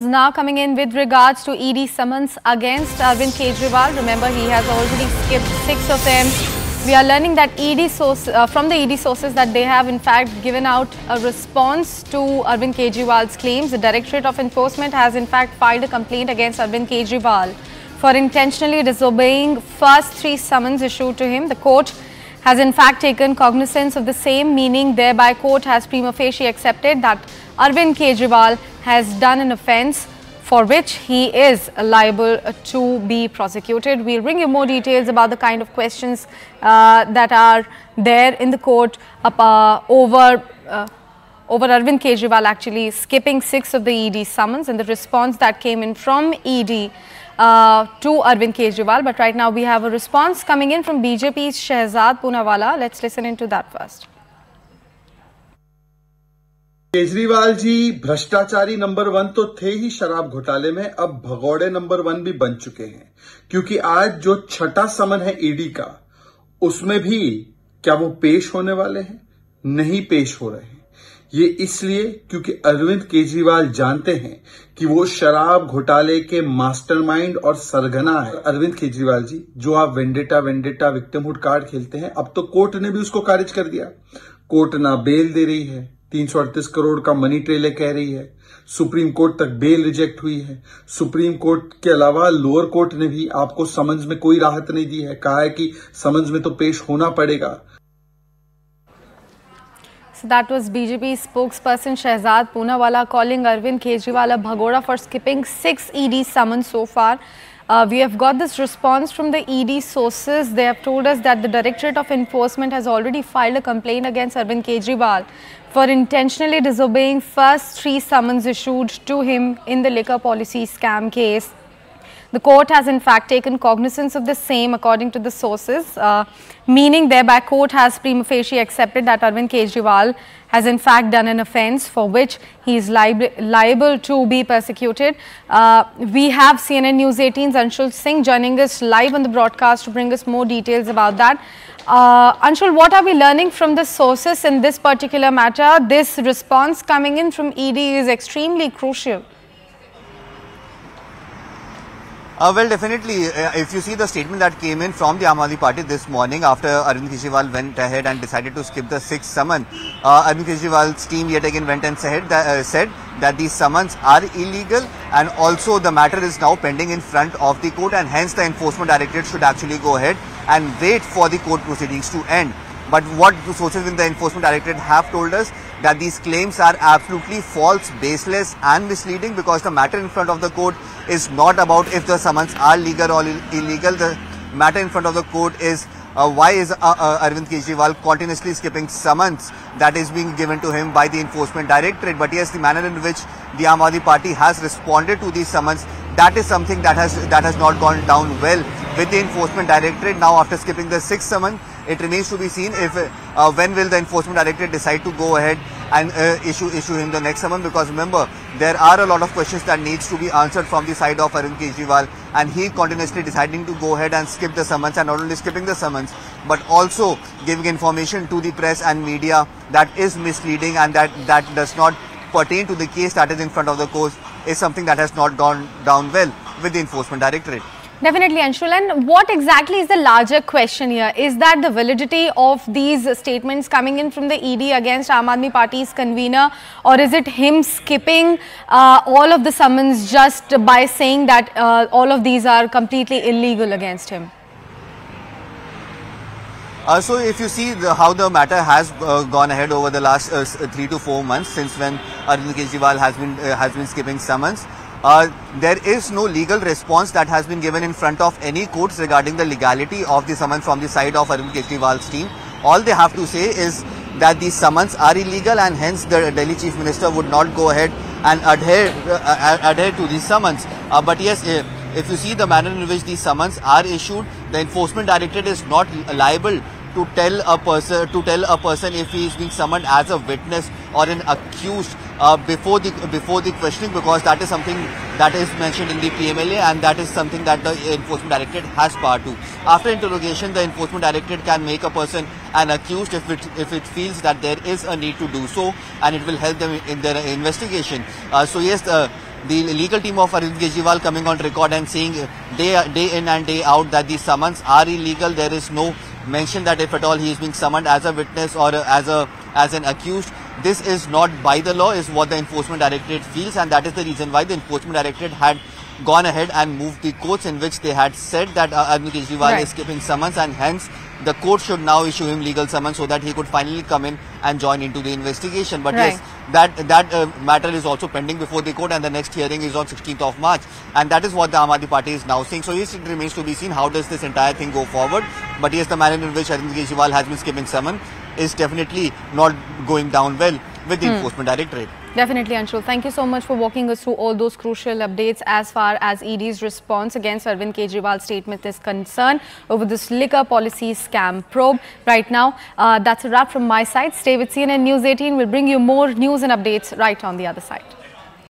Now coming in with regards to ED summons against Arvind Kejriwal. Remember, he has already skipped 6 of them. We are learning that from the ED sources that they have in fact given out a response to Arvind Kejriwal's claims. The Directorate of Enforcement has in fact filed a complaint against Arvind Kejriwal for intentionally disobeying first 3 summons issued to him. The court has in fact taken cognizance of the same, meaning thereby court has prima facie accepted that Arvind Kejriwal has done an offence for which he is liable to be prosecuted. We'll bring you more details about the kind of questions that are there in the court over Arvind Kejriwal actually skipping 6 of the ED summons and the response that came in from ED to Arvind Kejriwal. But right now we have a response coming in from BJP's Shehzad Poonawala. Let's listen into that first. Kejriwal ji भ्रष्टाचारी number 1 तो थे ही शराब घोटाले में, अब भगौड़े number 1 भी बन चुके हैं, क्योंकि आज जो छठा समन है ईडी का, उसमें भी क्या वो पेश होने वाले हैं? नहीं पेश हो रहे हैं। ये इसलिए क्योंकि अरविंद केजरीवाल जानते हैं कि वो शराब घोटाले के मास्टरमाइंड और सरगना है। अरविंद केजरीवाल जी, जो आप वेंडेटा विक्टिमहुड कार्ड खेलते हैं, अब तो कोर्ट ने भी उसको खारिज कर दिया। कोर्ट ना बेल दे रही है, 338 करोड़ का मनी ट्रेलर कह रही है, सुप्रीम कोर्ट तक बेल रिजेक्ट हुई है। सुप्रीम कोर्ट के अलावा लोअर कोर्ट ने भी आपको समन्स में कोई राहत नहीं दी है, कहा है कि समन्स में तो पेश होना पड़ेगा। So that was BJP spokesperson Shehzad Poonawala calling Arvind Kejriwal a bhagoda for skipping 6 ED summons so far. We have got this response from the ED sources. They have told us that the Directorate of Enforcement has already filed a complaint against Arvind Kejriwal for intentionally disobeying first 3 summons issued to him in the liquor policy scam case. The court has in fact taken cognizance of the same, according to the sources, meaning thereby court has prima facie accepted that Arvind Kejriwal has in fact done an offence for which he is liable to be persecuted. We have CNN News 18's Anshul Singh joining us live on the broadcast to bring us more details about that. Anshul, what are we learning from the sources in this particular matter? This response coming in from ED is extremely crucial. Well, definitely, if you see the statement that came in from the Aadmi party this morning after Arvind Kejriwal went ahead and decided to skip the 6th summon, Arvind Kejriwal's team yet again went and said that these summons are illegal and also the matter is now pending in front of the court, and hence the Enforcement Directorate should actually go ahead and wait for the court proceedings to end. But what the sources in the Enforcement Directorate have told us that these claims are absolutely false, baseless and misleading, because the matter in front of the court is not about if the summons are legal or illegal. The matter in front of the court is why is Arvind Kejriwal continuously skipping summons that is being given to him by the Enforcement Directorate. But yes, the manner in which the Aadmi party has responded to these summons, that is something that has not gone down well with the Enforcement Directorate. Now, after skipping the 6th summon, it remains to be seen if when will the Enforcement Directorate decide to go ahead and issue him the next summon, because remember, there are a lot of questions that needs to be answered from the side of Arvind Kejriwal, and he continuously deciding to go ahead and skip the summons, and not only skipping the summons but also giving information to the press and media that is misleading and that does not pertain to the case that is in front of the court, is something that has not gone down well with the Enforcement Directorate. Definitely, Anshul. And what exactly is the larger question here? Is that the validity of these statements coming in from the ED against Aam Aadmi Party's convener, or is it him skipping all of the summons just by saying that all of these are completely illegal against him? So if you see how the matter has gone ahead over the last 3 to 4 months since when Arvind Kejriwal has been skipping summons, there is no legal response that has been given in front of any courts regarding the legality of the summons from the side of Arvind Kejriwal's team. All they have to say is that these summons are illegal, and hence the Delhi Chief Minister would not go ahead and adhere to these summons. But yes, if you see the manner in which these summons are issued, the Enforcement Directorate is not liable to tell a person if he is being summoned as a witness or an accused before the questioning, because that is something that is mentioned in the PMLA, and that is something that the Enforcement Directorate has power to. After interrogation, the Enforcement Directorate can make a person an accused if it feels that there is a need to do so, and it will help them in their investigation. So yes, the legal team of Arvind Kejriwal coming on record and saying day in and day out that these summons are illegal. There is no mention that if at all he is being summoned as a witness or as an accused. This is not by the law, is what the Enforcement Directorate feels, and that is the reason why the Enforcement Directorate had gone ahead and moved the courts in which they had said that Arvind Kejriwal is skipping summons, and hence the court should now issue him legal summons so that he could finally come in and join into the investigation. But yes, that matter is also pending before the court, and the next hearing is on 16th of March, and that is what the Aadmi Party is now saying. So yes, it remains to be seen how does this entire thing go forward. But yes, the manner in which Arvind Kejriwal has been skipping summons is definitely not going down well with the Enforcement Directorate. Definitely, Anshul. Thank you so much for walking us through all those crucial updates as far as ED's response against Arvind Kejriwal's statement is concerned over this liquor policy scam probe. Right now, that's a wrap from my side. Stay with CNN News 18. We'll bring you more news and updates right on the other side.